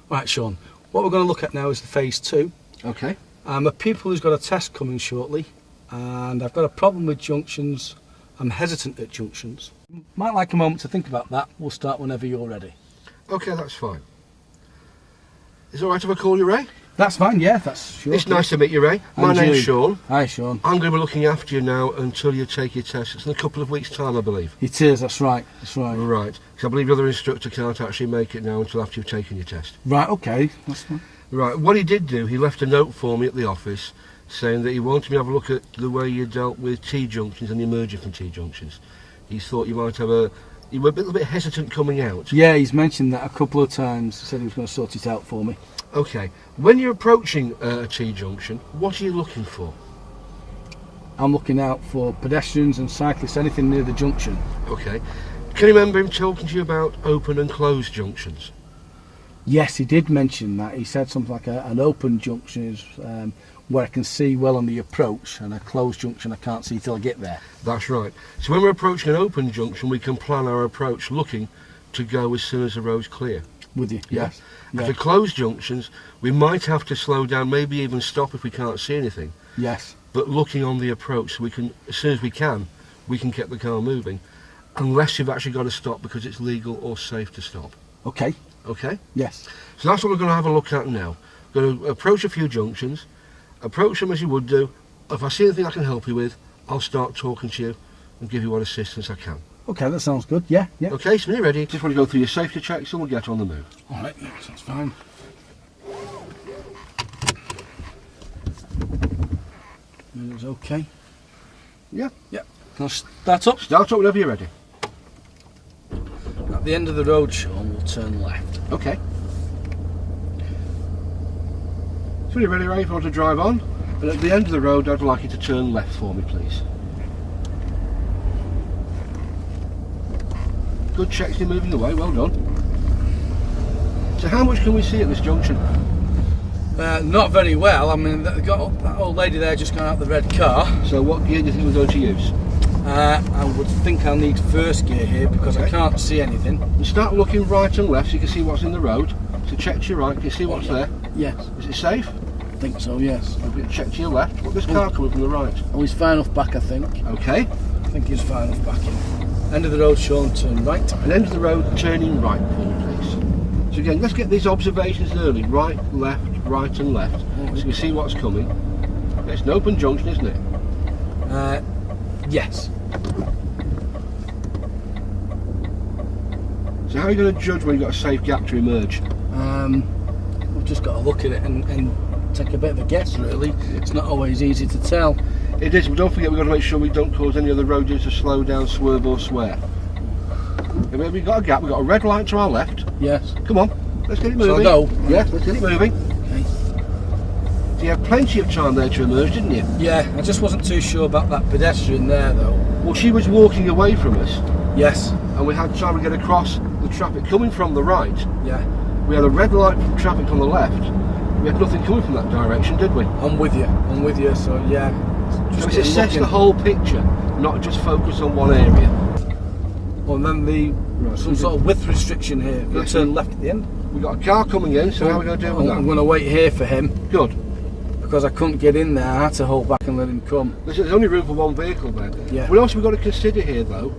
Right, Sean, what we're going to look at now is the phase 2. Okay. I'm a pupil who's got a test coming shortly, and I've got a problem with junctions. I'm hesitant at junctions. Might like a moment to think about that. We'll start whenever you're ready. Okay, that's fine. Is it alright if I call you Ray? That's fine, yeah, that's sure. It's nice to meet you, Ray. My name's Sean. Hi, Sean. I'm going to be looking after you now until you take your test. It's in a couple of weeks' time, I believe. It is, that's right, that's right. Right, because I believe the other instructor can't actually make it now until after you've taken your test. Right, okay, that's fine. Right, what he did do, he left a note for me at the office saying that he wanted me to have a look at the way you dealt with T-junctions and emerging from T-junctions. He thought you might have you were a little bit hesitant coming out. Yeah, he's mentioned that a couple of times. He said he was going to sort it out for me. Okay, when you're approaching a T-junction, what are you looking for? I'm looking out for pedestrians and cyclists, anything near the junction. Okay, can you remember him talking to you about open and closed junctions? Yes, he did mention that. He said something like an open junction is where I can see well on the approach, and a closed junction I can't see till I get there. That's right. So when we're approaching an open junction, we can plan our approach looking to go as soon as the road's clear. With you, yes. Yeah. After closed junctions, we might have to slow down, maybe even stop if we can't see anything. Yes. But looking on the approach, so we can, as soon as we can get the car moving, unless you've actually got to stop because it's legal or safe to stop. Okay. Okay? Yes. So that's what we're going to have a look at now. We're going to approach a few junctions, approach them as you would do. If I see anything I can help you with, I'll start talking to you and give you what assistance I can. Okay, that sounds good. Yeah, yeah. Okay, so when you're ready, just want to go through your safety checks and we'll get on the move. All right, sounds fine. It was okay. Yeah. Yeah. Can I start up? Start up whenever you're ready. At the end of the road, Sean, we'll turn left. Okay. So when you're ready, Ray, if you want to drive on, and at the end of the road, I'd like you to turn left for me, please. Good checks, you're moving away, well done. So how much can we see at this junction? Not very well. I mean, that old lady there just gone out the red car. So what gear do you think we're going to use? I would think I'll need first gear here because I can't see anything. You start looking right and left so you can see what's in the road. So check to your right, can you see what's there? Yes. Is it safe? I think so, yes. Check to your left. What, this car coming from the right? Oh, he's fine off back, I think. Okay. I think he's fine off back in. End of the road, Sean, turn right. And end of the road, turning right for me, please. So again, let's get these observations early. Right, and left. So you can see what's coming. It's an open junction, isn't it? Yes. So how are you going to judge when you've got a safe gap to emerge? We've just got to look at it and take a bit of a guess, really. It's not always easy to tell. It is, but don't forget we've got to make sure we don't cause any other road users to slow down, swerve or swear. Okay, we've got a gap, we've got a red light to our left. Yes. Come on, let's get it moving. Shall I go? Yeah, let's get it moving. Okay. So you had plenty of time there to emerge, didn't you? Yeah, I just wasn't too sure about that pedestrian there, though. Well, she was walking away from us. Yes. And we had time to get across the traffic coming from the right. Yeah. We had a red light from traffic on the left. We had nothing coming from that direction, did we? I'm with you, so yeah. So it's assess the whole picture, not just focus on one area. Well, and then some sort of width restriction here. We're going to turn left at the end. We've got a car coming in, so how are we going to deal with that? I'm going to wait here for him. Good. Because I couldn't get in there, I had to hold back and let him come. There's only room for one vehicle there. Yeah. What else we've got to consider here, though,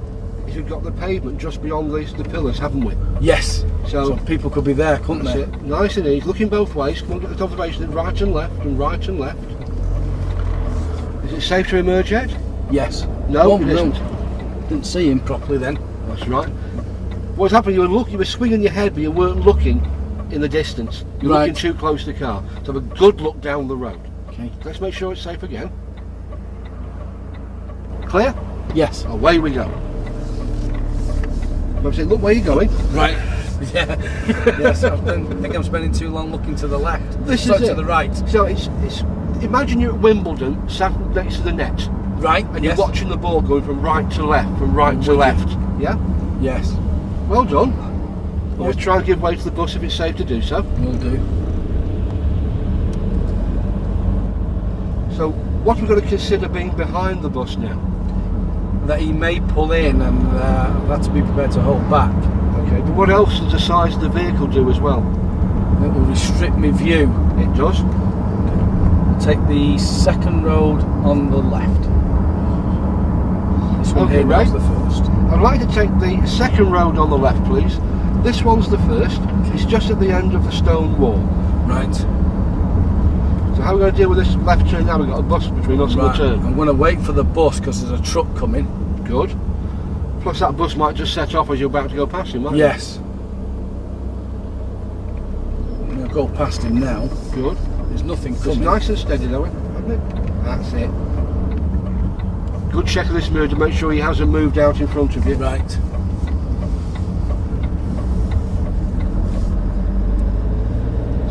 is we've got the pavement just beyond the pillars, haven't we? Yes. So people could be there, couldn't they? It. Nice and easy, looking both ways. Come on, get this observation, right and left, and right and left. Is it safe to emerge yet? Yes. No, it isn't. Didn't see him properly then. That's right. What's happening? You were swinging your head, but you weren't looking in the distance. You're looking too close to the car. So have a good look down the road. Okay. Let's make sure it's safe again. Clear? Yes. Away we go. I'm saying, look where you're going. Right. Yeah. Yes. I think I'm spending too long looking to the left. This is it. To the right. So it's. Imagine you're at Wimbledon, sat next to the net. Right. And you're watching the ball going from right to left, from right to left. Yeah? Yes. Well done. Always try and give way to the bus if it's safe to do so. Will do. So, what we've got to consider being behind the bus now? That he may pull in and I've had to be prepared to hold back. Okay, but what else does the size of the vehicle do as well? It will restrict my view. It does. Take the second road on the left. This one Okay, here right. is the first. I'd like to take the second road on the left, please. This one's the first. It's just at the end of the stone wall. Right. So how are we going to deal with this left turn now? We've got a bus between us and the turn. I'm going to wait for the bus because there's a truck coming. Good. Plus that bus might just set off as you're about to go past him, might Yes. I'm going to go past him now. Good. There's nothing It's coming. nice and steady though, isn't it? That's it. Good check of this mirror to make sure he hasn't moved out in front of you. Right.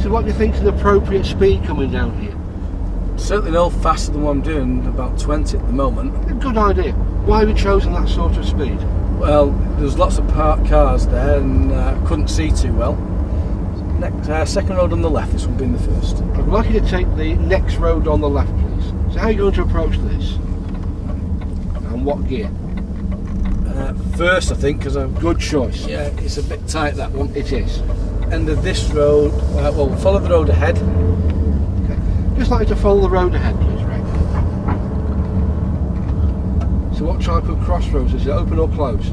So what do you think's an appropriate speed coming down here? Certainly no faster than what I'm doing, about 20 at the moment. A good idea. Why have you chosen that sort of speed? Well, there's lots of parked cars there and I couldn't see too well. Next, second road on the left, this one being the first. I'd like you to take the next road on the left, please. So how are you going to approach this? And what gear? First, I think, because I've... Good choice. Yeah, it's a bit tight, that one. It is. End of this road, well, we'll follow the road ahead. Okay. Just like you to follow the road ahead, please, Ray. So what type of crossroads is it? Open or closed?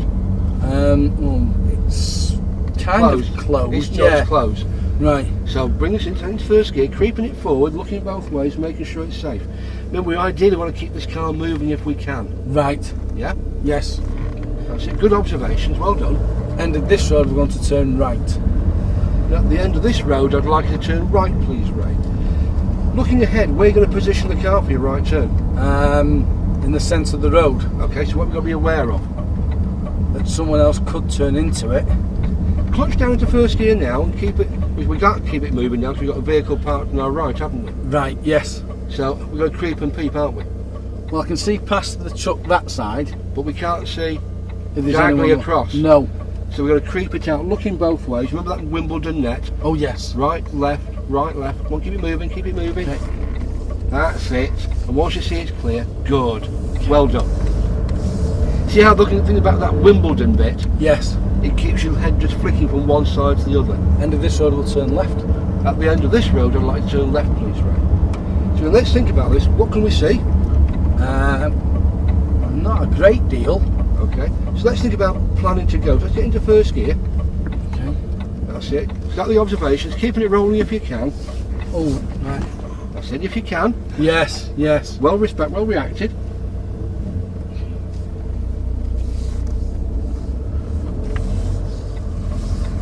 Well, it's kind of closed. It's just closed. Right. So bring this into first gear, creeping it forward, looking both ways, making sure it's safe. Remember, we ideally want to keep this car moving if we can. Right. Yeah? Yes. That's it. Good observations, well done. End of this road, we're going to turn right. Now, at the end of this road, I'd like you to turn right, please, Ray. Looking ahead, where are you going to position the car for your right turn? In the centre of the road. Okay, so what we've got to be aware of? That someone else could turn into it. Clutch down into first gear now and keep it, we've got to keep it moving now because we've got a vehicle parked on our right, haven't we? Right, yes. So we're going to creep and peep, aren't we? Well, I can see past the truck that side. But we can't see If there's diagonally anyone... across. No. So we're going to creep it out, looking both ways. Remember that Wimbledon net? Oh, yes. Right, left. Come on, keep it moving, keep it moving. Okay. That's it. And once you see it's clear, good. Well done. See how looking at the thing about that Wimbledon bit? Yes. It keeps your head just flicking from one side to the other. End of this road, we'll turn left. At the end of this road, I'd like to turn left, please, Ray. So let's think about this. What can we see? Not a great deal. Okay. So let's think about planning to go. Let's get into first gear. Okay. That's it. Start the observations, keeping it rolling if you can. Oh, right. That's it, if you can. Yes, yes. Well reacted.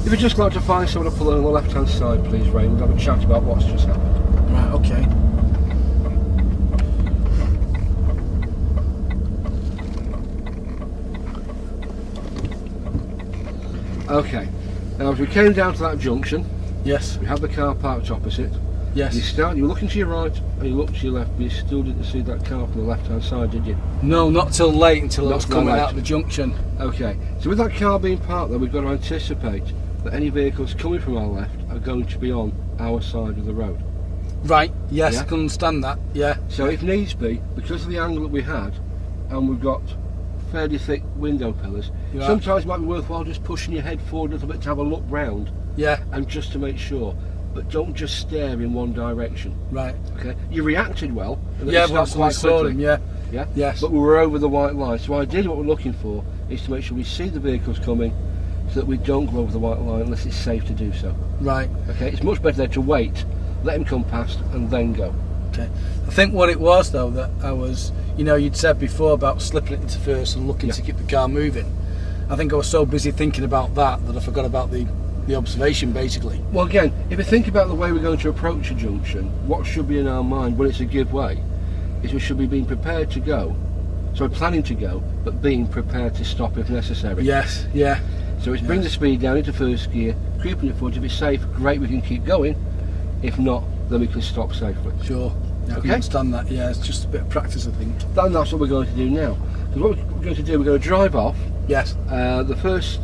If you'd just like to find someone to pull on the left hand side, please, Ray, we'll have a chat about what's just happened. Right, okay. Okay, now as we came down to that junction, Yes, we had the car parked opposite. yes. You were looking to your right and you looked to your left, but you still didn't see that car from the left hand side, did you? No, not till late, until I Not was till coming late. out of the junction. Okay, so with that car being parked there, we've got to anticipate that any vehicles coming from our left are going to be on our side of the road. Right, yes, Yeah. I can understand that, yeah. So if needs be, because of the angle that we had, and we've got fairly thick window pillars, Yeah. sometimes it might be worthwhile just pushing your head forward a little bit to have a look round, Yeah, and just to make sure. But don't just stare in one direction. right. Okay, you reacted well. And Yeah, you but stopped I saw quickly. him, yeah. Yeah. Yes. But we were over the white line. So ideally, what we're looking for is to make sure we see the vehicles coming, so that we don't go over the white line unless it's safe to do so. Right, Okay, it's much better there to wait, let him come past, and then go. okay. I think what it was, though, that I was, you know, you'd said before about slipping it into first and looking Yeah. to keep the car moving. I think I was so busy thinking about that I forgot about the observation, basically. Well, again, if we think about the way we're going to approach a junction, what should be in our mind when it's a give way is we should be being prepared to go. So planning to go, but being prepared to stop if necessary. Yes, yeah. So it's bring the speed down into first gear, creeping it forward. If it's safe, great, we can keep going. If not, then we can stop safely. Sure. I Okay. can understand that, yeah. It's just a bit of practice, I think. Then that's what we're going to do now. Because what we're going to do, we're going to drive off. Yes. The first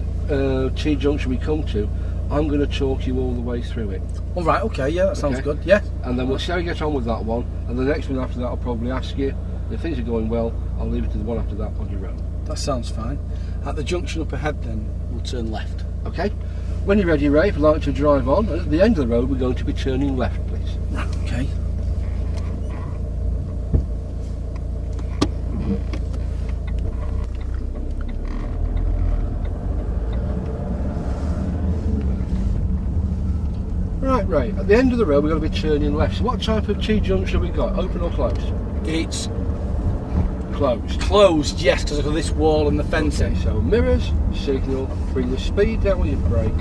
T-junction we come to, I'm going to talk you all the way through it. All right, okay, yeah, that sounds Okay. good. Yeah. And then we'll see how you get on with that one. And the next one after that, I'll probably ask you. If things are going well, I'll leave it to the one after that on your own. That sounds fine. At the junction up ahead, then, we'll turn left. Okay? When you're ready, Ray, if you'd like to drive on, and at the end of the road we're going to be turning left, please. Okay. Right, Ray, at the end of the road we're going to be turning left. So what type of T-junction have we got? Open or closed? It's Closed. closed, yes, because of this wall and the fencing. Okay, so mirrors, signal, bring the speed down with your brake,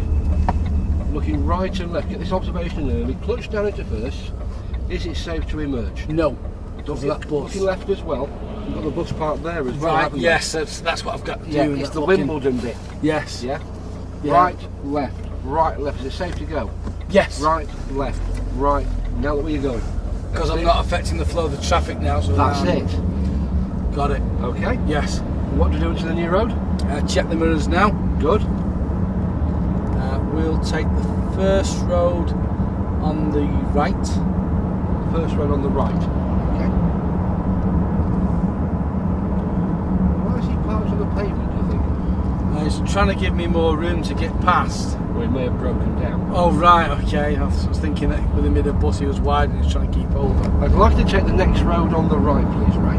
looking right and left, get this observation early, clutch down into first. Is it safe to emerge? No. Don't Forget forget, that bus. looking left as well. You've got the bus parked there as well, Right, haven't you? yes, that's what I've got to Yeah, do. it's that the looking- Wimbledon bit. Yes. Yeah? Yeah. Right, left. Is it safe to go? Yes. Right, left, right. Now where are you going? Because That's I'm it. not affecting the flow of the traffic now. So That's now- it. Got it. Okay. Yes. What do you do to the new road? Check the mirrors now. Good. We'll take the first road on the right. First road on the right. Okay. Why is he parked on the pavement, do you think? He's trying to give me more room to get past. Or he may have broken down. Oh right, okay. I was thinking that with him in the bus he was wide and he was trying to keep over. I'd like to take the next road on the right, please, Ray.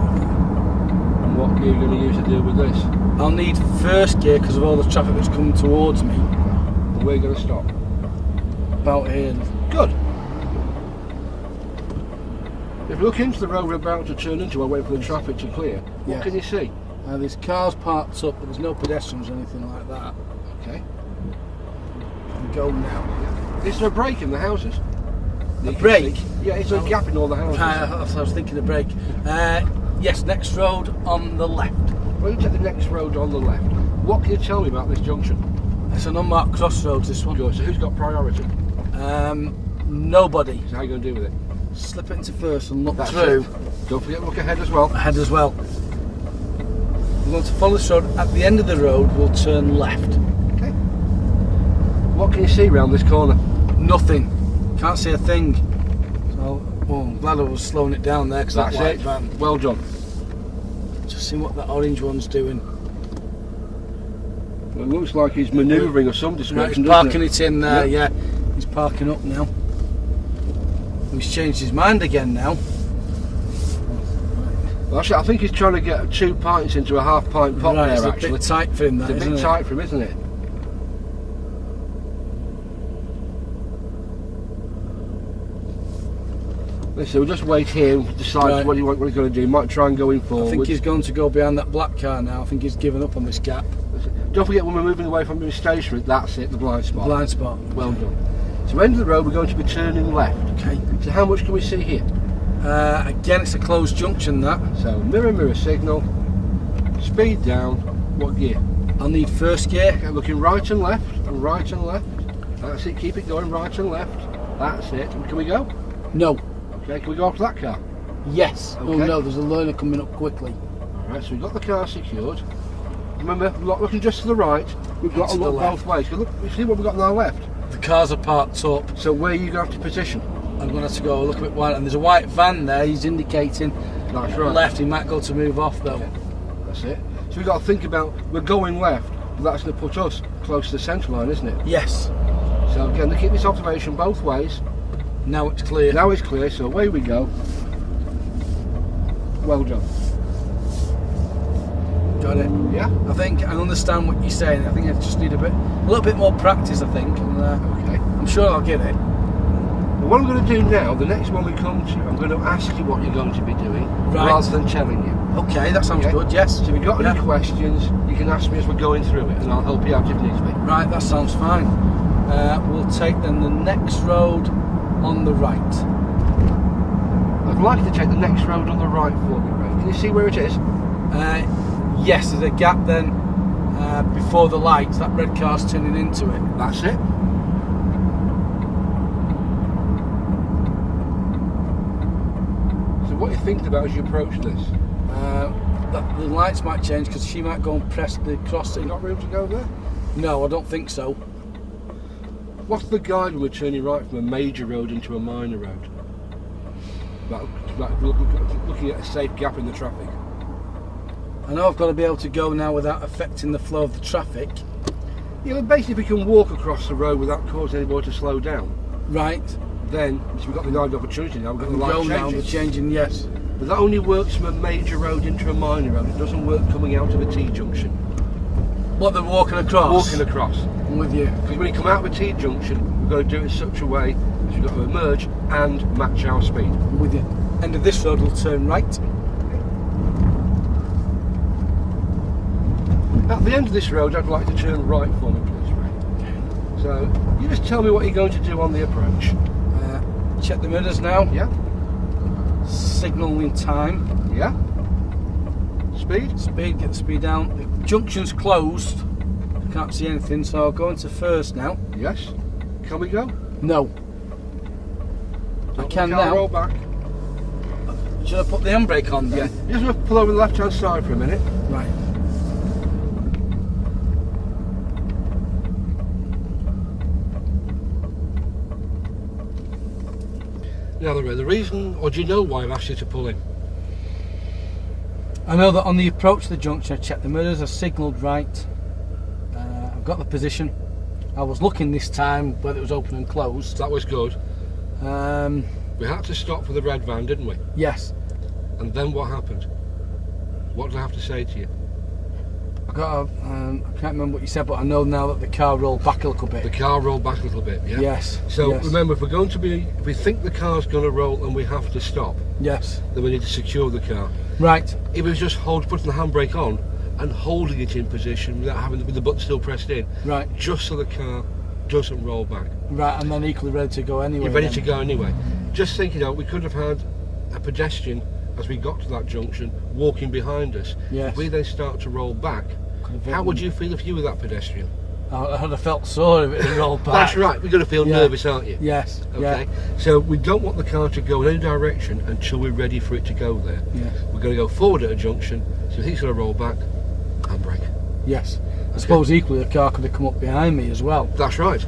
And what gear are you going to use to deal with this? I'll need first gear because of all the traffic that's coming towards me. And we're going to stop. About here. Good. If you look into the road we're about to turn into, while waiting for the traffic to clear, what Yeah. can you see? There's cars parked up, but there's no pedestrians or anything like that. Okay. And go now. Is there a break in the houses? A You can break? see? Yeah, is there a gap in all the houses? I was thinking of break. Yes, next road on the left. Well, you take the next road on the left. What can you tell me about this junction? It's an unmarked crossroads, this one. Good. So who's got priority? Nobody. So how are you going to deal with it? Slip it into first and look That's through. it. Don't forget to look ahead as well. Ahead as well. We're going to follow this road. At the end of the road, we'll turn left. Okay. What can you see round this corner? Nothing. Can't see a thing. So, well, I'm glad I was slowing it down there because that That's white it. van. Well done. Just see what that orange one's doing. Well, it looks like he's manoeuvring of some Right, description, he's doesn't parking it in there. Yeah. He's parking up now. He's changed his mind again now. Well, actually, I think he's trying to get 2 pints into a half pint pot Right, there, it's a actually. bit tight for him, that, It's a isn't bit it? tight for him, isn't it? Listen, we'll just wait here and decide Right. what he's going to do. He might try and go in forward. I think he's going to go behind that black car now. I think he's given up on this gap. Don't forget, when we're moving away from the station, that's it, the blind spot. Blind spot. Well done. So end of the road, we're going to be turning left. Okay. So how much can we see here? Again, it's a closed junction, that. So mirror signal, speed down, what gear? I'll need first gear. Okay, looking right and left, and right and left. That's it, keep it going, right and left. That's it. Can we go? No. Okay, can we go after that car? Yes. Oh Okay. no, there's a learner coming up quickly. Alright, so we've got the car secured. Remember, we're not looking just to the right, we've got to To the look left. both ways. Look, you see what we've got on our left? The cars are parked up. So where are you going to have to position? I'm going to have to go look a bit wide. And there's a white van there. He's indicating That's right. left. He might go to move off though. Okay. That's it. So we've got to think about, we're going left, but that's going to put us close to the centre line, isn't it? Yes. So again, to keep this observation both ways. Now it's clear. Now it's clear, so away we go. Well done. Got it. Yeah? I think I understand what you're saying. I think I just need a little bit more practice. I think, and Okay. I'm sure I'll get it. Well, what I'm going to do now, the next one we come to, I'm going to ask you what you're going to be doing, Right. rather than telling you. Okay, that sounds Okay. good. Yes. So if you've got any Yeah. questions, you can ask me as we're going through it, and I'll help you out if needs be. Right, that sounds fine. We'll take then the next road on the right. I'd like you to take the next road on the right for me, Ray. Can you see where it is? Yes, there's a gap then before the lights. That red car's turning into it. That's it. So what are you thinking about as you approach this? The lights might change because she might go and press the crossing. Got room to go there? No, I don't think so. What's the guide when we're turning right from a major road into a minor road? Looking at a safe gap in the traffic. I know I've got to be able to go now without affecting the flow of the traffic. Yeah, but basically if we can walk across the road without causing anybody to slow down, Right. then so we've got the opportunity now, we've got the light Go now, changes. the changing, yes. But that only works from a major road into a minor road. It doesn't work coming out of a T-junction. What, they're walking across? Walking across. I'm with you. Because when you come out of a T-junction, we've got to do it in such a way as we've got to emerge and match our speed. I'm with you. End of this road will turn right. At the end of this road, I'd like to turn right for me, please, Ray. So, you just tell me what you're going to do on the approach. Check the mirrors now. Yeah? Signalling time. Yeah? Speed? Speed, get the speed down. The junction's closed. I can't see anything, so I'll go into first now. Yes. Can we go? No. I can now. Roll back. Should I put the handbrake on then? Yeah. You just want to pull over the left hand side for a minute. Right. Now the reason, or do you know why I've asked you to pull in? I know that on the approach to the junction, I checked the mirrors, I signalled right. I've got the position. I was looking this time whether it was open and closed. That was good. We had to stop for the red van, didn't we? Yes. And then what happened? What did I have to say to you? I can't remember what you said, but I know now that the car rolled back a little bit. The car rolled back a little bit, yeah? Yes. So yes. remember, if we think the car's going to roll and we have to stop, yes, then we need to secure the car. Right. It was just putting the handbrake on and holding it in position without having with the button still pressed in. Right. Just so the car doesn't roll back. Right, and then equally ready to go anyway. You're ready to go anyway. Just thinking out, we could have had a pedestrian as we got to that junction walking behind us. Yes. If we then start to roll back, how would you feel if you were that pedestrian? I'd have felt sore if it had rolled back. That's right, we're going to feel nervous, aren't you? Yes. Okay. Yeah. So we don't want the car to go in any direction until we're ready for it to go there. Yeah. We're going to go forward at a junction, so if he's going to roll back, handbrake. Yes. I suppose equally the car could have come up behind me as well. That's right.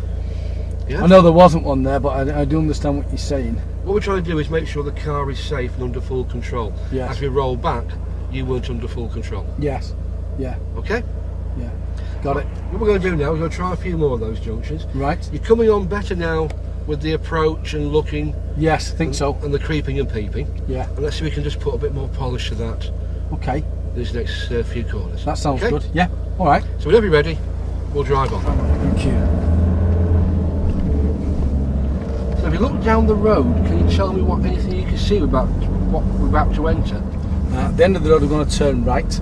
Yeah. I know there wasn't one there, but I do understand what you're saying. What we're trying to do is make sure the car is safe and under full control. Yes. As we roll back, you weren't under full control. Yes. Yeah. Okay? Yeah. Got it. What we're going to do now is we're going to try a few more of those junctions. Right. You're coming on better now with the approach and looking. Yes, I think so. And the creeping and peeping. Yeah. And let's see if we can just put a bit more polish to that. Okay. These next few corners. That sounds okay? good. Yeah. All right. So whenever you're ready, we'll drive on. Thank you. So if you look down the road, can you tell me anything you can see about what we're about to enter? At the end of the road, we're going to turn right.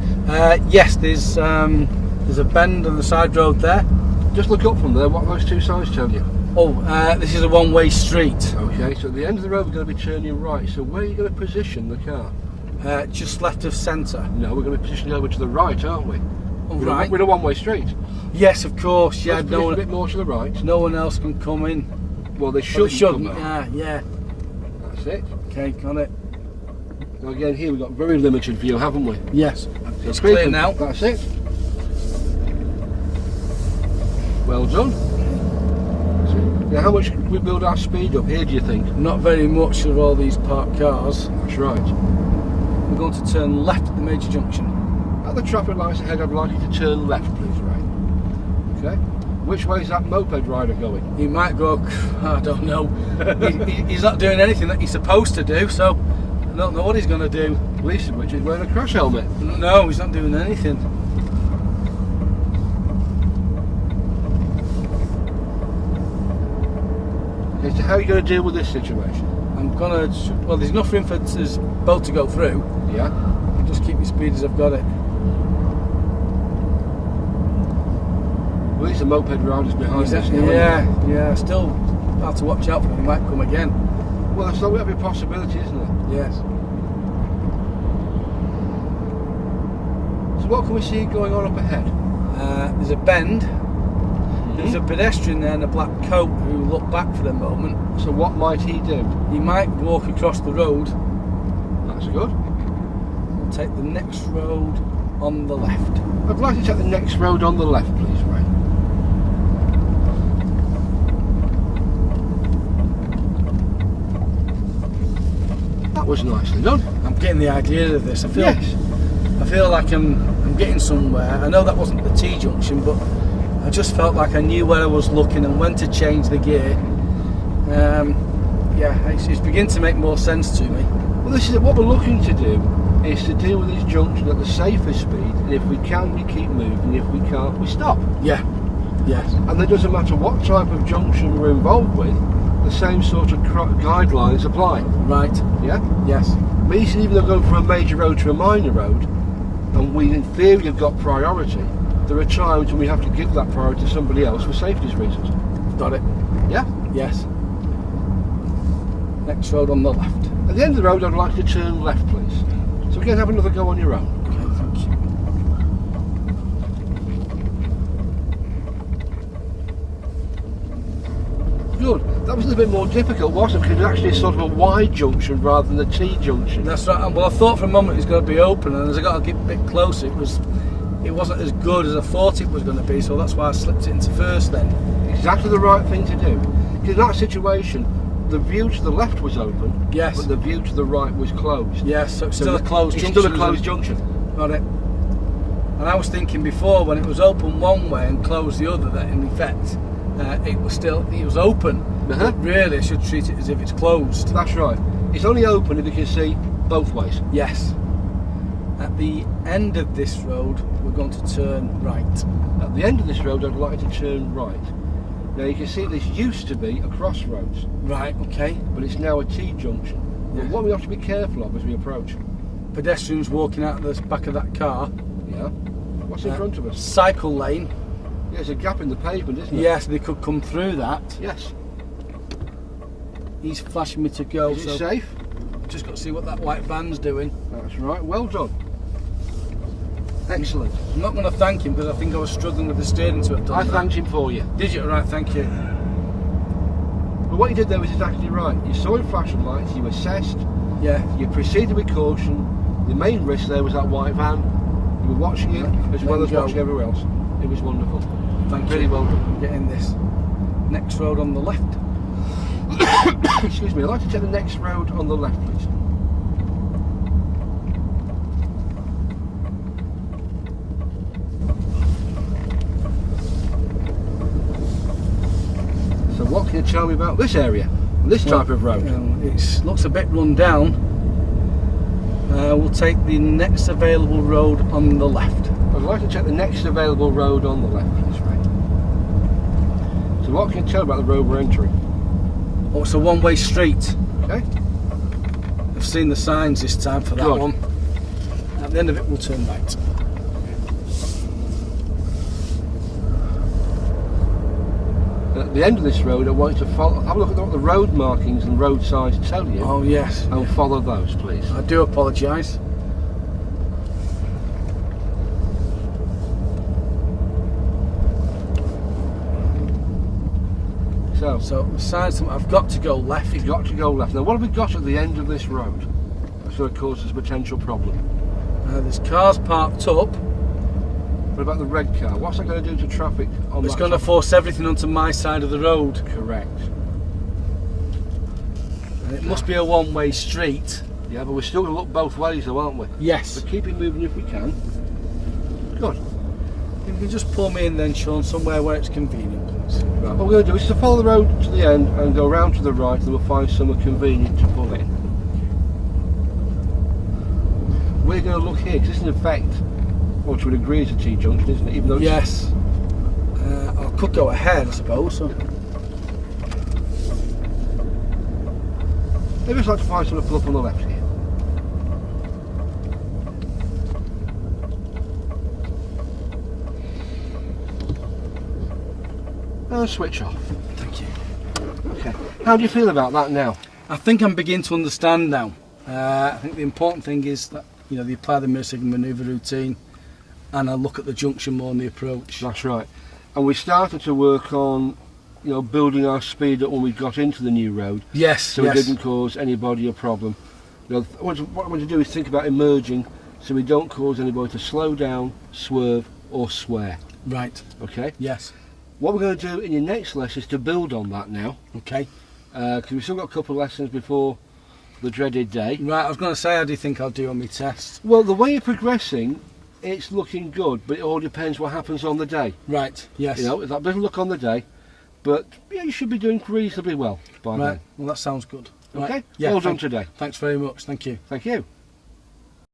Yes, there's a bend on the side road there. Just look up from there. What those two signs tell you? Oh, this is a one-way street. Okay, so at the end of the road, we're going to be turning right. So where are you going to position the car? Just left of centre. No, we're going to be positioning over to the right, aren't we? Oh, right. We're in a one-way street. Yes, of course. Yeah, Let's no a bit more to the right. No one else can come in. Well, they Well, shouldn't. Yeah. That's it. Okay, got it. Now again, here we've got very limited view, haven't we? Yes. It's So clear now. That's it. Well done. Now, how much can we build our speed up here, do you think? Not very much of all these parked cars. That's right. We're going to turn left at the major junction. At the traffic lights ahead, I'd like you to turn left, please, Ray. Okay. Which way is that moped rider going? He might go, I don't know. He's not doing anything that he's supposed to do, so I don't know what he's going to do. Least of which he's wearing a crash helmet. No, he's not doing anything. Okay, so how are you going to deal with this situation? I'm going to, well, there's enough room for us both to go through. Yeah. I'll just keep the speed as I've got it. Well, these are moped riders behind us. Yeah, still have to watch out for him, he might come again. Well, that's always a possibility, isn't it? Yes. So what can we see going on up ahead? There's a bend. There's a pedestrian there in a black coat who looked back for the moment. So what might he do? He might walk across the road. That's good. We'll take the next road on the left. I'd like to take the next road on the left, please, Ray. That was nicely done. I'm getting the idea of this. I feel like I'm getting somewhere. I know that wasn't the T-junction, but I just felt like I knew where I was looking and when to change the gear. Yeah, it's beginning to make more sense to me. Well, this is it. What we're looking to do is to deal with this junction at the safest speed, and if we can, we keep moving. If we can't, we stop. Yeah. Yes. And it doesn't matter what type of junction we're involved with, the same sort of guidelines apply. Right. Yeah? Yes. Means even though going from a major road to a minor road, and we in theory have got priority, there are times when we have to give that priority to somebody else for safety reasons. Got it. Yeah? Yes. Next road on the left. At the end of the road, I'd like you to turn left, please. So again, have another go on your own. Okay, thank you. Good. That was a little bit more difficult, wasn't it? Because it was actually sort of a Y junction rather than a T junction. That's right. Well, I thought for a moment it was going to be open, and as I got a bit closer, it wasn't as good as I thought it was going to be. So that's why I slipped it into first then. Exactly the right thing to do. Because in that situation, the view to the left was open, Yes. but the view to the right was closed. Yes, so it's still a closed junction. It's still a closed junction. Got it. And I was thinking before, when it was open one way and closed the other, that in effect it was open. Uh-huh. But really, I should treat it as if it's closed. That's right. It's only open if you can see both ways. Yes. At the end of this road, we're going to turn right. At the end of this road, I'd like to turn right. Now you can see this used to be a crossroads, Right, okay. but it's now a T-junction. But what we have to be careful of as we approach. Pedestrians walking out of the back of that car. Yeah. What's in front of us? Cycle lane. Yeah, there's a gap in the pavement, isn't there? Yes, they could come through that. Yes. He's flashing me to go. Is it so safe? just got to see what that white van's doing. That's right. Well done. Excellent. I'm not going to thank him because I think I was struggling with the steering to have done I that. thanked him for you. Did you? Right, thank you. But what you did there was exactly right. You saw in flashing lights, you assessed, Yeah. you proceeded with caution. The main risk there was that white van. You were watching it as well as watching everywhere else. It was wonderful. Thank Really you. well done. Getting this. Next road on the left. Excuse me, I'd like to take the next road on the left, please. So what can you tell me about this area, this type of road? It looks a bit run down. We'll take the next available road on the left. I'd like to take the next available road on the left, please, Ray. So what can you tell about the road we're entering? Oh, it's a one-way street. Okay. I've seen the signs this time for that Good. one. At the end of it, we'll turn right. At the end of this road, I want you to follow, have a look at what the road markings and road signs tell you, Oh yes. and follow those, please. I do apologise. So the signs, I've got to go left. You've got to go left. Now, what have we got at the end of this road? That's going to cause us a potential problem. There's cars parked up. What about the red car? What's that going to do to traffic on It's that going to top? force everything onto my side of the road. Correct. And it must be a one-way street. Yeah, but we're still going to look both ways though, aren't we? Yes. But keep it moving if we can. Good. If you can just pull me in then, Sean, somewhere where it's convenient, please. Right, what we're going to do is to follow the road to the end and go round to the right, and we'll find somewhere convenient to pull in. We're going to look here, because this is in effect, or to a degree, is a T-junction, isn't it? Even though it's Yes. I could go ahead, I suppose. So. maybe I'd like to find somewhere to pull up on the left here. And switch off. Thank you. Okay. How do you feel about that now? I think I'm beginning to understand now. I think the important thing is that you apply the mirror signal manoeuvre routine, and I look at the junction more in the approach. That's right. And we started to work on, building our speed up when we got into the new road, Yes. so yes. it didn't cause anybody a problem. What I want to do is think about emerging, so we don't cause anybody to slow down, swerve, or swear. Right. Okay. Yes. What we're going to do in your next lesson is to build on that now, Okay. because we've still got a couple of lessons before the dreaded day. Right, I was going to say, how do you think I'll do on my test? Well, the way you're progressing, it's looking good, but it all depends what happens on the day. Right, yes. You know, if that doesn't look on the day, but yeah, you should be doing reasonably well by Right, then. well that sounds good. Right. Okay, Yeah, well done today. Thanks very much, thank you. Thank you.